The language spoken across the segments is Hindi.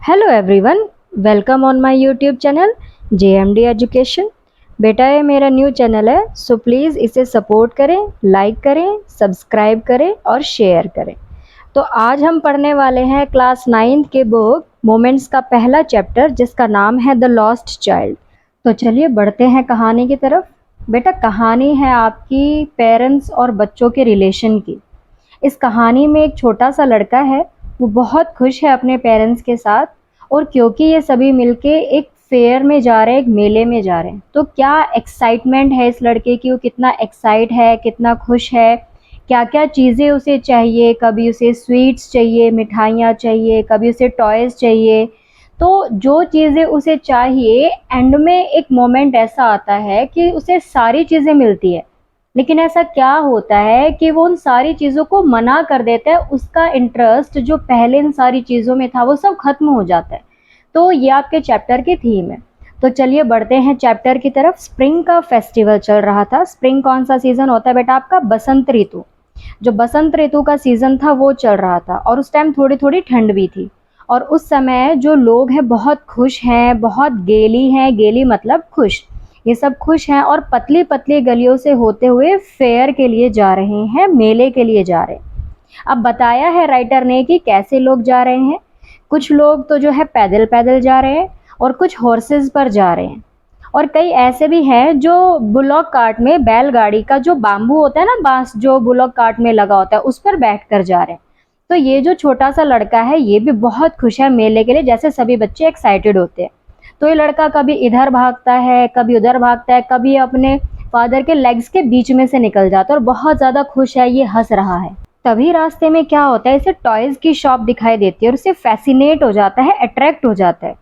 Hello everyone, welcome on my YouTube channel JMD education. बेटा ये मेरा न्यू चैनल है, सो प्लीज़ इसे सपोर्ट करें, लाइक करें, सब्सक्राइब करें और शेयर करें। तो आज हम पढ़ने वाले हैं क्लास 9th के बुक मोमेंट्स का पहला चैप्टर जिसका नाम है द लॉस्ट चाइल्ड। तो चलिए बढ़ते हैं कहानी की तरफ। बेटा कहानी है आपकी पेरेंट्स और बच्चों के रिलेशन की। इस कहानी में एक छोटा सा लड़का है, वो बहुत खुश है अपने पेरेंट्स के साथ, और क्योंकि ये सभी मिलके एक फेयर में जा रहे हैं, एक मेले में जा रहे हैं, तो क्या एक्साइटमेंट है इस लड़के की, वो कितना एक्साइट है, कितना खुश है, क्या क्या चीज़ें उसे चाहिए। कभी उसे स्वीट्स चाहिए, मिठाइयाँ चाहिए, कभी उसे टॉयज़ चाहिए। तो जो चीज़ें उसे चाहिए, एंड में एक मोमेंट ऐसा आता है कि उसे सारी चीज़ें मिलती है, लेकिन ऐसा क्या होता है कि वो उन सारी चीज़ों को मना कर देता है। उसका इंटरेस्ट जो पहले इन सारी चीज़ों में था वो सब खत्म हो जाता है। तो ये आपके चैप्टर की थीम है। तो चलिए बढ़ते हैं चैप्टर की तरफ। स्प्रिंग का फेस्टिवल चल रहा था। स्प्रिंग कौन सा सीज़न होता है बेटा आपका? बसंत ऋतु। जो बसंत ऋतु का सीज़न था वो चल रहा था, और उस टाइम थोड़ी थोड़ी ठंड भी थी। और उस समय जो लोग हैं बहुत खुश हैं, बहुत गेली हैं। गेली मतलब खुश। ये सब खुश हैं और पतली पतली गलियों से होते हुए फेयर के लिए जा रहे हैं, मेले के लिए जा रहे हैं। अब बताया है राइटर ने कि कैसे लोग जा रहे हैं। कुछ लोग तो जो है पैदल पैदल जा रहे हैं, और कुछ हॉर्सेस पर जा रहे हैं, और कई ऐसे भी हैं जो बुलॉक कार्ट में, बैलगाड़ी का जो बाम्बू होता है ना, बांस जो बुलॉक कार्ट में लगा होता है, उस पर बैठ कर जा रहे हैं। तो ये जो छोटा सा लड़का है ये भी बहुत खुश है मेले के लिए, जैसे सभी बच्चे एक्साइटेड होते हैं। तो ये लड़का कभी इधर भागता है, कभी उधर भागता है, कभी अपने फादर के लेग्स के बीच में से निकल जाता है, और बहुत ज़्यादा खुश है, ये हंस रहा है। तभी रास्ते में क्या होता है, इसे टॉयज़ की शॉप दिखाई देती है, और इसे फैसिनेट हो जाता है, अट्रैक्ट हो जाता है।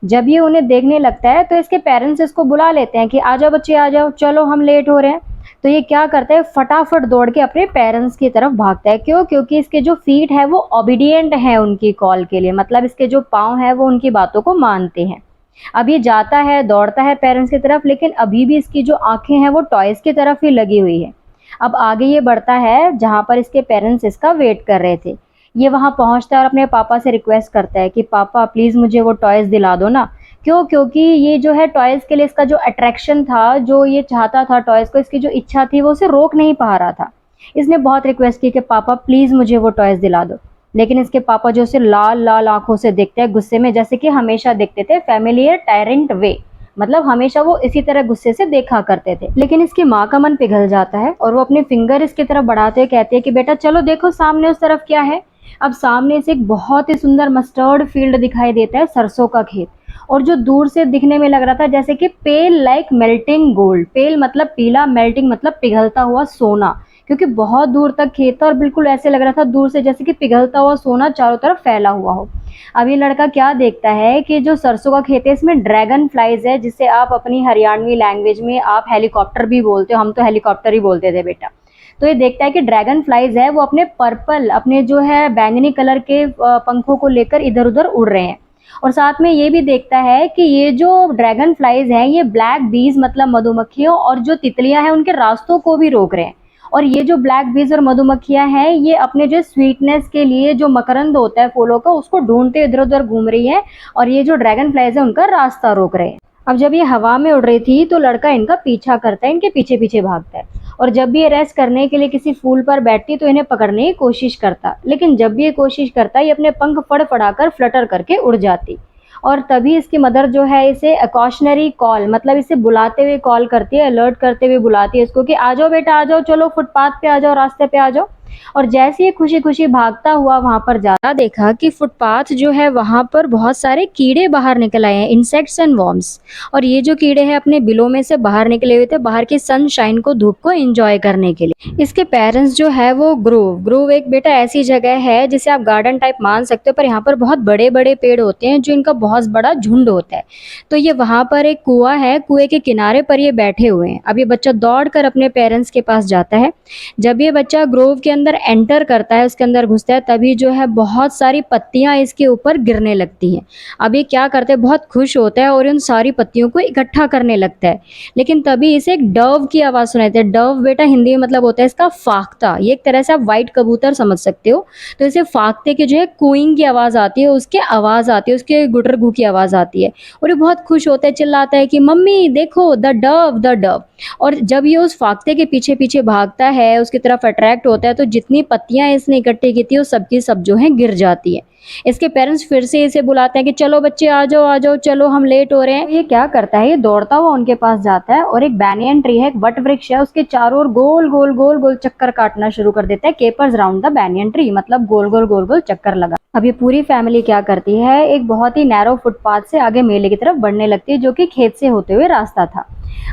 जब ये उन्हें देखने लगता है तो इसके पेरेंट्स इसको बुला लेते हैं कि आ जाओ बच्चे आ जाओ, चलो हम लेट हो रहे हैं। तो ये क्या करता है, फटाफट दौड़ के अपने पेरेंट्स की तरफ भागता है। क्यों? क्योंकि इसके जो फीट है वो ओबीडियंट है उनकी कॉल के लिए, मतलब इसके जो पाँव है वो उनकी बातों को मानते हैं। अब ये जाता है, दौड़ता है पेरेंट्स की तरफ, लेकिन अभी भी इसकी जो आंखें हैं वो टॉयज़ की तरफ ही लगी हुई है। अब आगे ये बढ़ता है जहाँ पर इसके पेरेंट्स इसका वेट कर रहे थे। ये वहाँ पहुँचता है और अपने पापा से रिक्वेस्ट करता है कि पापा प्लीज़ मुझे वो टॉयज़ दिला दो ना। क्यों? क्योंकि ये जो है टॉयज़ के लिए इसका जो अट्रैक्शन था, जो ये चाहता था टॉयज़ को, इसकी जो इच्छा थी वो उसे रोक नहीं पा रहा था। इसने बहुत रिक्वेस्ट की कि पापा प्लीज़ मुझे वो टॉयज़ दिला दो, लेकिन इसके पापा जो उसे लाल लाल आंखों से देखते हैं गुस्से में, जैसे कि हमेशा देखते थे, फैमिलियर टायरेंट वे, मतलब हमेशा वो इसी तरह गुस्से से देखा करते थे। लेकिन इसकी माँ का मन पिघल जाता है, और वो अपने फिंगर इसकी तरफ बढ़ाते हुए कहती है कि बेटा चलो देखो सामने उस तरफ क्या है। अब सामने से एक बहुत ही सुंदर मस्टर्ड फील्ड दिखाई देता है, सरसों का खेत। और जो दूर से दिखने में लग रहा था जैसे कि पेल लाइक मेल्टिंग गोल्ड। पेल मतलब पीला, मेल्टिंग मतलब पिघलता हुआ सोना, क्योंकि बहुत दूर तक खेत था और बिल्कुल ऐसे लग रहा था दूर से जैसे कि पिघलता हुआ सोना चारों तरफ फैला हुआ हो। अब ये लड़का क्या देखता है कि जो सरसों का खेत है इसमें ड्रैगन फ्लाइज है, जिसे आप अपनी हरियाणवी लैंग्वेज में आप हेलीकॉप्टर भी बोलते हो, हम तो हेलीकॉप्टर ही बोलते थे बेटा। तो ये देखता है कि ड्रैगन फ्लाइज है वो अपने पर्पल, अपने जो है बैंगनी कलर के पंखों को लेकर इधर उधर उड़ रहे हैं। और साथ में ये भी देखता है कि ये जो ड्रैगन फ्लाइज हैं ये ब्लैक बीज मतलब मधुमक्खियों और जो तितलियां हैं उनके रास्तों को भी रोक रहे हैं। और ये जो ब्लैक बीज और मधुमक्खियां हैं ये अपने जो स्वीटनेस के लिए जो मकरंद होता है फूलों का उसको ढूंढते इधर उधर घूम रही है, और ये जो ड्रैगन फ्लाइज है उनका रास्ता रोक रहे हैं। अब जब ये हवा में उड़ रही थी तो लड़का इनका पीछा करता है, इनके पीछे पीछे भागता है, और जब भी ये रेस्ट करने के लिए किसी फूल पर बैठती तो इन्हें पकड़ने की कोशिश करता, लेकिन जब भी ये कोशिश करता ये अपने पंख फड़फड़ाकर फ्लटर करके उड़ जाती। और तभी इसकी मदर जो है इसे कॉशनरी कॉल, मतलब इसे बुलाते हुए कॉल करती है, अलर्ट करते हुए बुलाती है इसको कि आ जाओ बेटा आ जाओ, चलो फुटपाथ पे आ जाओ, रास्ते पे आ जाओ। और जैसे ही खुशी खुशी भागता हुआ वहां पर जाता देखा कि फुटपाथ जो है वहां पर बहुत सारे कीड़े बाहर निकल आए हैं, इंसेक्ट्स एंड वॉर्म्स। और ये जो कीड़े हैं अपने बिलों में से बाहर निकले हुए थे, बाहर की सनशाइन को, धूप को एंजॉय करने के लिए। इसके पेरेंट्स जो है वो ग्रोव, ग्रोव एक बेटा ऐसी जगह है जिसे आप गार्डन टाइप मान सकते हो, पर यहाँ पर बहुत बड़े बड़े पेड़ होते हैं जो इनका बहुत बड़ा झुंड होता है। तो ये वहां पर एक कुआं है, कुएं के किनारे पर ये बैठे हुए हैं। अब ये बच्चा दौड़ कर अपने पेरेंट्स के पास जाता है। जब ये बच्चा ग्रोव के अंदर एंटर करता है, उसके अंदर घुसता है, तभी जो है बहुत सारी पत्तियां इसके ऊपर गिरने लगती हैं। अब ये क्या करते हैं, बहुत खुश होता है और उन सारी पत्तियों को इकट्ठा करने लगता है। लेकिन तभी इसे एक डव की आवाज़ सुनाई देती है। डव बेटा हिंदी में मतलब होता है इसका फाख्ता। ये एक तरह से आप वाइट कबूतर समझ सकते हो। तो इसे फाख्ते की जो है कूइंग की आवाज़ आती है, उसकी आवाज़ आती है, उसके गुटर गू की आवाज़ आती है और ये बहुत खुश होता है, चिल्लाता है कि मम्मी देखो द डव द डव। और जब ये उस फाख्ते के पीछे पीछे भागता है, उसकी तरफ अट्रैक्ट होता है, तो जितनी पत्तियां इसने इकट्ठी की थी वो सबकी सब जो है गिर जाती है। इसके पेरेंट्स फिर से इसे बुलाते हैं कि चलो बच्चे आ जाओ चलो हम लेट हो रहे हैं। तो ये क्या करता है, ये दौड़ता हुआ उनके पास जाता है और एक बैनियन ट्री है, एक वट वृक्ष है, उसके चारों ओर गोल गोल गोल गोल चक्कर काटना शुरू कर देता है। Keepers round the banyan tree, मतलब गोल गोल गोल गोल चक्कर लगा। अब ये पूरी फैमिली क्या करती है, एक बहुत ही नैरो फुटपाथ से आगे मेले की तरफ बढ़ने लगती है, जो कि खेत से होते हुए रास्ता था।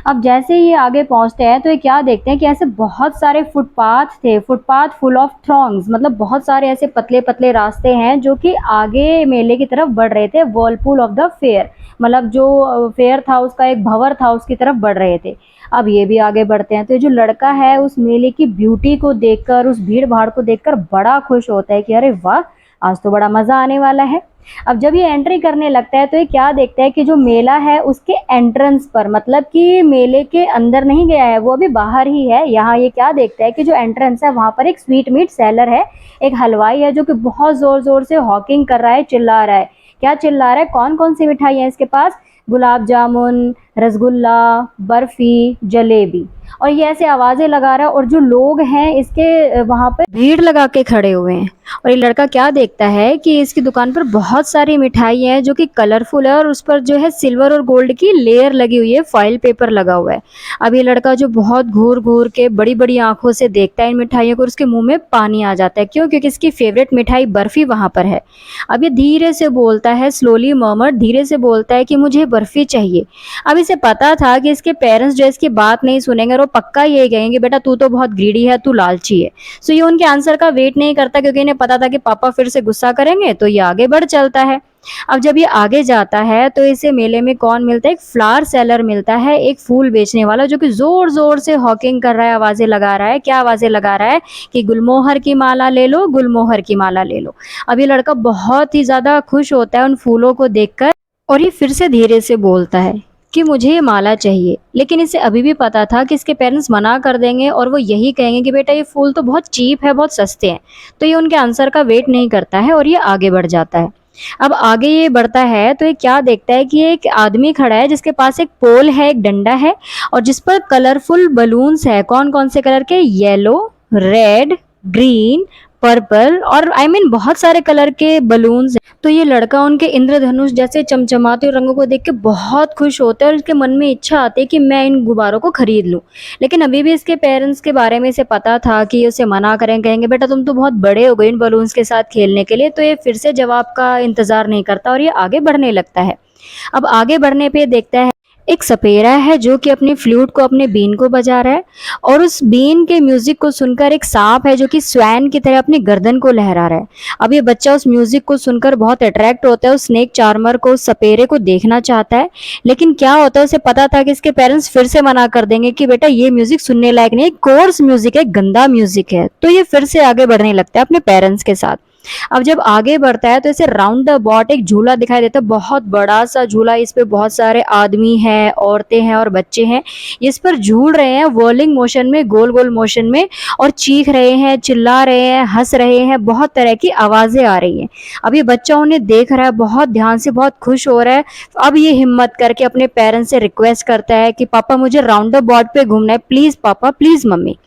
अब जैसे ही ये आगे पहुंचते हैं तो ये क्या देखते हैं कि ऐसे बहुत सारे फुटपाथ थे, फुटपाथ फुल ऑफ थ्रॉन्ग्स, मतलब बहुत सारे ऐसे पतले पतले रास्ते हैं जो कि आगे मेले की तरफ बढ़ रहे थे। वर्लपूल ऑफ द फेयर, मतलब जो फेयर था उसका एक भंवर था, उसकी तरफ बढ़ रहे थे। अब ये भी आगे बढ़ते हैं तो ये जो लड़का है उस मेले की ब्यूटी को देखकर, उस भीड़ भाड़ को देखकर बड़ा खुश होता है कि अरे वाह, आज तो बड़ा मजा आने वाला है। अब जब ये एंट्री करने लगता है तो ये क्या देखता है कि जो मेला है उसके एंट्रेंस पर, मतलब कि मेले के अंदर नहीं गया है, वो अभी बाहर ही है। यहाँ ये क्या देखता है कि जो एंट्रेंस है वहाँ पर एक स्वीट मीट सेलर है, एक हलवाई है जो कि बहुत जोर जोर से हॉकिंग कर रहा है, चिल्ला रहा है। क्या चिल्ला रहा है, कौन कौन सी मिठाई है इसके पास, गुलाब जामुन, रसगुल्ला, बर्फी, जलेबी, और ये ऐसे आवाजें लगा रहा है। और जो लोग हैं इसके वहां पे भीड़ लगा के खड़े हुए हैं। और ये लड़का क्या देखता है कि इसकी दुकान पर बहुत सारी मिठाई है जो कि कलरफुल है और उस पर जो है सिल्वर और गोल्ड की लेयर लगी हुई है, फॉइल पेपर लगा हुआ है। अब ये लड़का जो बहुत घूर घूर के बड़ी बड़ी आंखों से देखता है इन मिठाइयों को, उसके मुंह में पानी आ जाता है। क्यों? क्योंकि इसकी फेवरेट मिठाई बर्फी वहां पर है। अब ये धीरे से बोलता है, स्लोली मर्मर, धीरे से बोलता है कि मुझे बर्फी चाहिए। अब इसे पता था कि इसके पेरेंट्स जो इसकी बात नहीं सुनेंगे और वो पक्का ये कहेंगे बेटा तू तो बहुत ग्रीडी है, तू लालची है। सो ये उनके आंसर का वेट नहीं करता क्योंकि इन्हें पता था कि पापा फिर से गुस्सा करेंगे, तो ये आगे बढ़ चलता है। अब जब ये आगे जाता है तो इसे मेले में कौन मिलता है, एक फ्लावर सेलर मिलता है, एक फूल बेचने वाला जो कि जोर जोर से हॉकिंग कर रहा है, आवाजें लगा रहा है। क्या आवाजें लगा रहा है कि गुलमोहर की माला ले लो, गुलमोहर की माला ले लो। अब ये लड़का बहुत ही ज्यादा खुश होता है उन फूलों को देखकर और ये फिर से धीरे से बोलता है कि मुझे ये माला चाहिए। लेकिन इसे अभी भी पता था कि इसके पेरेंट्स मना कर देंगे और वो यही कहेंगे कि बेटा ये फूल तो बहुत चीप है, बहुत सस्ते हैं। तो ये उनके आंसर का वेट नहीं करता है और ये आगे बढ़ जाता है। अब आगे ये बढ़ता है तो ये क्या देखता है कि एक आदमी खड़ा है जिसके पास एक पोल है, एक डंडा है और जिस पर कलरफुल बलून्स है। कौन कौन से कलर के, येलो, रेड, ग्रीन, पर्पल और बहुत सारे कलर के बलून्स हैं। तो ये लड़का उनके इंद्रधनुष जैसे चमचमाते रंगों को देख के बहुत खुश होता है और इसके मन में इच्छा आती है कि मैं इन गुब्बारों को खरीद लूं। लेकिन अभी भी इसके पेरेंट्स के बारे में इसे पता था कि उसे मना करें, कहेंगे बेटा तुम तो बहुत बड़े हो गए इन बलून्स के साथ खेलने के लिए। तो ये फिर से जवाब का इंतजार नहीं करता और ये आगे बढ़ने लगता है। अब आगे बढ़ने पे देखता है एक सपेरा है जो कि अपनी फ्लूट को, अपने बीन को बजा रहा है और उस बीन के म्यूजिक को सुनकर एक सांप है जो कि स्वैन की तरह अपनी गर्दन को लहरा रहा है। अब ये बच्चा उस म्यूजिक को सुनकर बहुत अट्रैक्ट होता है, उस स्नेक चार्मर को, उस सपेरे को देखना चाहता है। लेकिन क्या होता है, उसे पता था कि इसके पेरेंट्स फिर से मना कर देंगे कि बेटा ये म्यूजिक सुनने लायक नहीं, कोर्स म्यूजिक है, गंदा म्यूजिक है। तो ये फिर से आगे बढ़ने लगता है अपने पेरेंट्स के साथ। अब जब आगे बढ़ता है तो इसे राउंड द बॉट एक झूला दिखाई देता है, बहुत बड़ा सा झूला। इस पे बहुत सारे आदमी हैं, औरतें हैं और बच्चे हैं। इस पर झूल रहे हैं व्हर्लिंग मोशन में, गोल गोल मोशन में, और चीख रहे हैं, चिल्ला रहे हैं, हंस रहे हैं, बहुत तरह की आवाजें आ रही हैं। अब ये बच्चा उन्हें देख रहा है, बहुत ध्यान से, बहुत खुश हो रहा है। अब ये हिम्मत करके अपने पेरेंट्स से रिक्वेस्ट करता है कि पापा मुझे राउंड द बॉट पे घूमना है, प्लीज पापा, प्लीज मम्मी।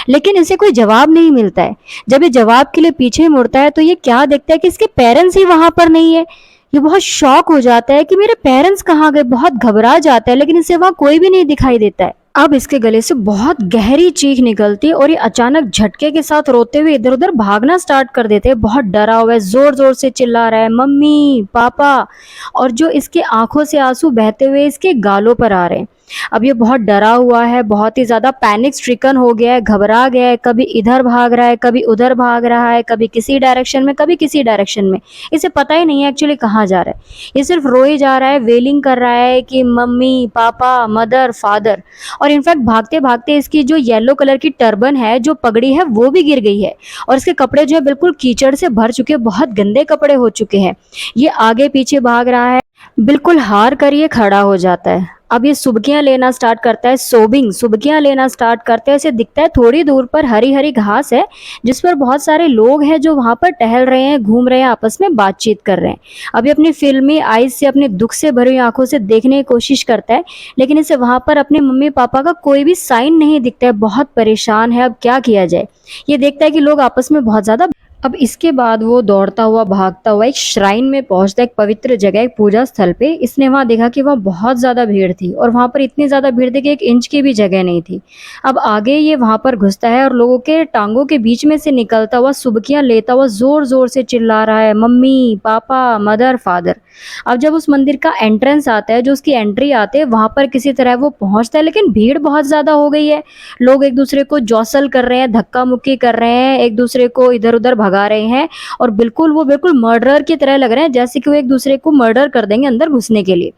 लेकिन इसे कोई जवाब नहीं मिलता है। जब ये जवाब के लिए पीछे मुड़ता है तो ये क्या देखता है कि इसके पेरेंट्स ही वहां पर नहीं है। ये बहुत शॉक हो जाता है कि मेरे पेरेंट्स कहाँ गए, बहुत घबरा जाता है, लेकिन इसे वहां कोई भी नहीं दिखाई देता है। अब इसके गले से बहुत गहरी चीख निकलती है और ये अचानक झटके के साथ रोते हुए इधर उधर भागना स्टार्ट कर देते हैं। बहुत डरा हुआ है, जोर जोर से चिल्ला रहा है मम्मी, पापा, और जो इसके आंखों से आंसू बहते हुए इसके गालों पर आ रहे हैं। अब ये बहुत डरा हुआ है, बहुत ही ज़्यादा पैनिक स्ट्रिकन हो गया है, घबरा गया है, कभी इधर भाग रहा है, कभी उधर भाग रहा है, कभी किसी डायरेक्शन में, कभी किसी डायरेक्शन में। इसे पता ही नहीं है एक्चुअली कहाँ जा रहा है। ये सिर्फ रोए जा रहा है, वेलिंग कर रहा है कि मम्मी, पापा, मदर, फादर। और इनफैक्ट भागते-भागते इसकी जो येलो कलर की टर्बन है, जो पगड़ी है, वो भी गिर गई है और इसके कपड़े जो है बिल्कुल कीचड़ से भर चुके हैं, बहुत गंदे कपड़े हो चुके हैं। ये आगे पीछे भाग रहा है, बिल्कुल हार कर ये खड़ा हो जाता है। अब ये सुबकियाँ लेना स्टार्ट करता है, सोबिंग सुबकियाँ लेना स्टार्ट करता है। इसे दिखता है थोड़ी दूर पर हरी-हरी घास है, जिस पर बहुत सारे लोग हैं जो वहाँ पर टहल रहे हैं, घूम रहे हैं, आपस में बातचीत कर रहे हैं। अब ये अपनी फ़िल्मी आइज़ से, अपने दुःख से भरी हुई आँखों से देखने की कोशिश करता है, लेकिन इसे वहाँ पर अपने मम्मी-पापा का कोई भी साइन नहीं दिखता है। बहुत परेशान है, अब क्या किया जाए? ये देखता है कि लोग आपस में बहुत ज़्यादा। अब इसके बाद वो दौड़ता हुआ, भागता हुआ एक श्राइन में पहुँचता है, एक पवित्र जगह, एक पूजा स्थल पे। इसने वहाँ देखा कि वहाँ बहुत ज़्यादा भीड़ थी और वहाँ पर इतनी ज़्यादा भीड़ थी कि 1 इंच की भी जगह नहीं थी। अब आगे ये वहाँ पर घुसता है और लोगों के टाँगों के बीच में से निकलता हुआ, सुबकियाँ लेता हुआ ज़ोर-ज़ोर से चिल्ला रहा है, मम्मी, पापा, मदर, फादर। अब जब उस मंदिर का एंट्रेंस आता है, जो उसकी एंट्री आते है, वहाँ पर किसी तरह वो पहुँचता है, लेकिन भीड़ बहुत ज़्यादा हो गई है। लोग एक-दूसरे को जॉसल कर रहे हैं, धक्का-मुक्की कर रहे हैं, एक-दूसरे को इधर-उधर भगा रहे हैं और वो बिल्कुल मर्डरर की तरह लग रहे हैं, जैसे कि वो एक-दूसरे को मर्डर कर देंगे अंदर घुसने के लिए।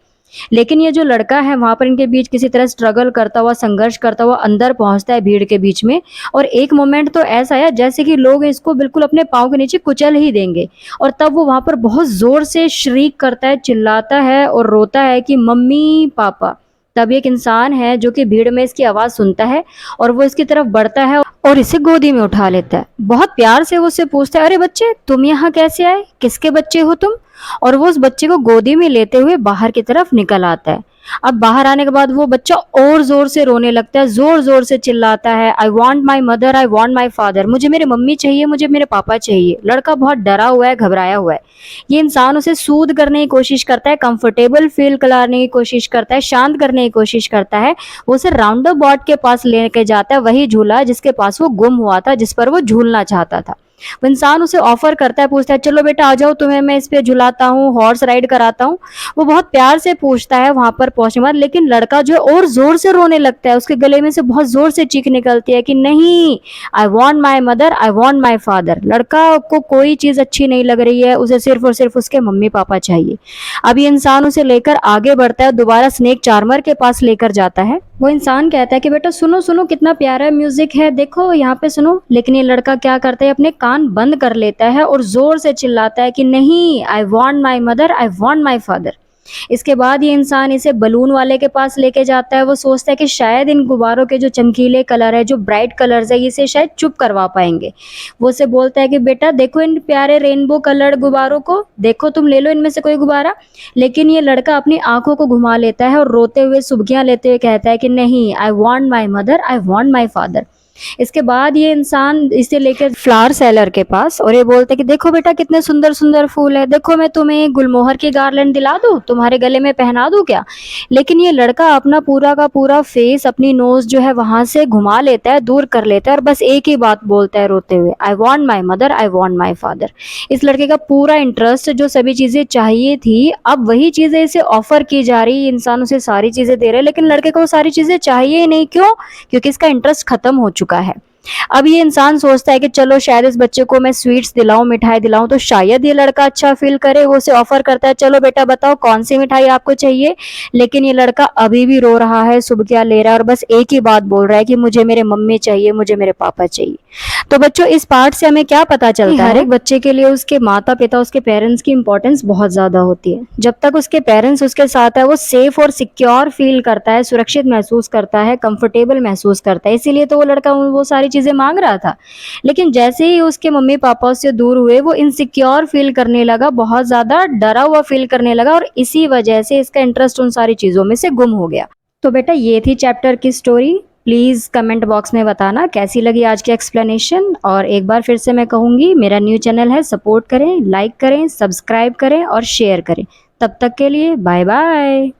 लेकिन ये जो लड़का है वहाँ पर इनके बीच किसी तरह स्ट्रगल करता हुआ, संघर्ष करता हुआ अंदर पहुँचता है भीड़ के बीच में। और एक मोमेंट तो ऐसा आया जैसे कि लोग इसको बिल्कुल अपने पाँव के नीचे कुचल ही देंगे, और तब वो वहाँ पर बहुत ज़ोर से श्रीक करता है, चिल्लाता है और रोता है कि मम्मी, पापा। तब एक इंसान है जो कि भीड़ में इसकी आवाज़ सुनता है और वो इसकी तरफ बढ़ता है और इसे गोदी में उठा लेता है। बहुत प्यार से वो उससे पूछता है, अरे बच्चे, तुम यहाँ कैसे आए? किसके बच्चे हो तुम? और वो उस बच्चे को गोदी में लेते हुए बाहर की तरफ निकल आता है। अब बाहर आने के बाद वो बच्चा और ज़ोर से रोने लगता है, ज़ोर-ज़ोर से चिल्लाता है, I want my mother, I want my father. मुझे मेरे मम्मी चाहिए, मुझे मेरे पापा चाहिए। लड़का बहुत डरा हुआ है, घबराया हुआ है। ये इंसान उसे सूद करने की कोशिश करता है, कंफर्टेबल फील कराने की कोशिश करता है, शांत करने की कोशिश करता है। वो उसे राउंड अबाउट के पास लेके जाता है, वही झूला जिसके पास वो गुम हुआ था, जिस पर वो झूलना चाहता था। वो इंसान उसे ऑफर करता है, पूछता है, चलो बेटा आ जाओ, तुम्हें मैं इस पे झुलाता हूँ, हॉर्स राइड कराता हूँ। वो बहुत प्यार से पूछता है वहां पर पहुंचने के बाद, लेकिन लड़का जो है और जोर से रोने लगता है। उसके गले में से बहुत जोर से चीख निकलती है कि नहीं, I want my mother, I want my father. लड़का को कोई चीज अच्छी नहीं लग रही है, उसे सिर्फ और सिर्फ उसके मम्मी पापा चाहिए। अब ये इंसान उसे लेकर आगे बढ़ता है, दोबारा स्नेक चार्मर के पास लेकर जाता है। वो इंसान कहता है कि बेटा सुनो सुनो, कितना प्यारा म्यूजिक है, देखो यहाँ पे सुनो। लेकिन ये लड़का क्या करता है, अपने कान बंद कर लेता है और जोर से चिल्लाता है कि नहीं, I want my mother, I want my father. इसके बाद ये इंसान इसे बलून वाले के पास लेके जाता है। वो सोचता है कि शायद इन गुब्बारों के जो चमकीले कलर है, जो ब्राइट कलर्स है, इसे शायद चुप करवा पाएंगे। वो उसे बोलता है कि बेटा देखो इन प्यारे रेनबो कलर्ड गुब्बारों को, देखो तुम ले लो इनमें से कोई गुब्बारा। लेकिन ये लड़का अपनी आंखों को घुमा लेता है और रोते हुए, सुबकियां लेते हुए कहता है कि नहीं, I want my mother, I want my father. इसके बाद ये इंसान इसे लेकर फ्लावर सेलर के पास और ये बोलता है कि देखो बेटा कितने सुंदर सुंदर फूल है, देखो मैं तुम्हें गुलमोहर की गार्लैंड दिला दूं, तुम्हारे गले में पहना दूं क्या? लेकिन ये लड़का अपना पूरा का पूरा फेस, अपनी नोज जो है वहां से घुमा लेता है, दूर कर लेता है और बस एक ही बात बोलता है रोते हुए, I want my mother, I want my father. इस लड़के का पूरा इंटरेस्ट, जो सभी चीजें चाहिए थी, अब वही चीजें इसे ऑफर की जा रही। इंसान उसे सारी चीजें दे रहे, लेकिन लड़के को वो सारी चीजें चाहिए ही नहीं। क्यों? क्योंकि इसका इंटरेस्ट खत्म हो चुका है। अब ये इंसान सोचता है कि चलो शायद इस बच्चे को मैं स्वीट्स दिलाऊं, मिठाई दिलाऊं, तो शायद ये लड़का अच्छा फील करे। वो उसे ऑफर करता है, चलो बेटा बताओ कौन सी मिठाई आपको चाहिए। लेकिन ये लड़का अभी भी रो रहा है, सुबकियां ले रहा है और बस एक ही बात बोल रहा है कि मुझे मेरे मम्मी चाहिए, मुझे मेरे पापा चाहिए। तो बच्चों, इस पार्ट से हमें क्या पता चलता है? हर एक बच्चे के लिए उसके माता पिता, उसके पेरेंट्स की इंपॉर्टेंस बहुत ज्यादा होती है। जब तक उसके पेरेंट्स उसके साथ है, वो सेफ और सिक्योर फील करता है, सुरक्षित महसूस करता है, कंफर्टेबल महसूस करता है। इसीलिए तो वो लड़का वो सारी चीजें मांग रहा था। लेकिन जैसे ही उसके मम्मी पापा उससे दूर हुए, वो इनसिक्योर फील करने लगा, बहुत ज्यादा डरा हुआ फील करने लगा और इसी वजह से इसका इंटरेस्ट उन सारी चीजों में से गुम हो गया। तो बेटा, ये थी चैप्टर की स्टोरी। प्लीज़ कमेंट बॉक्स में बताना कैसी लगी आज की एक्सप्लेनेशन। और एक बार फिर से मैं कहूँगी, मेरा न्यू चैनल है, सपोर्ट करें, लाइक करें, सब्सक्राइब करें और शेयर करें। तब तक के लिए बाय बाय।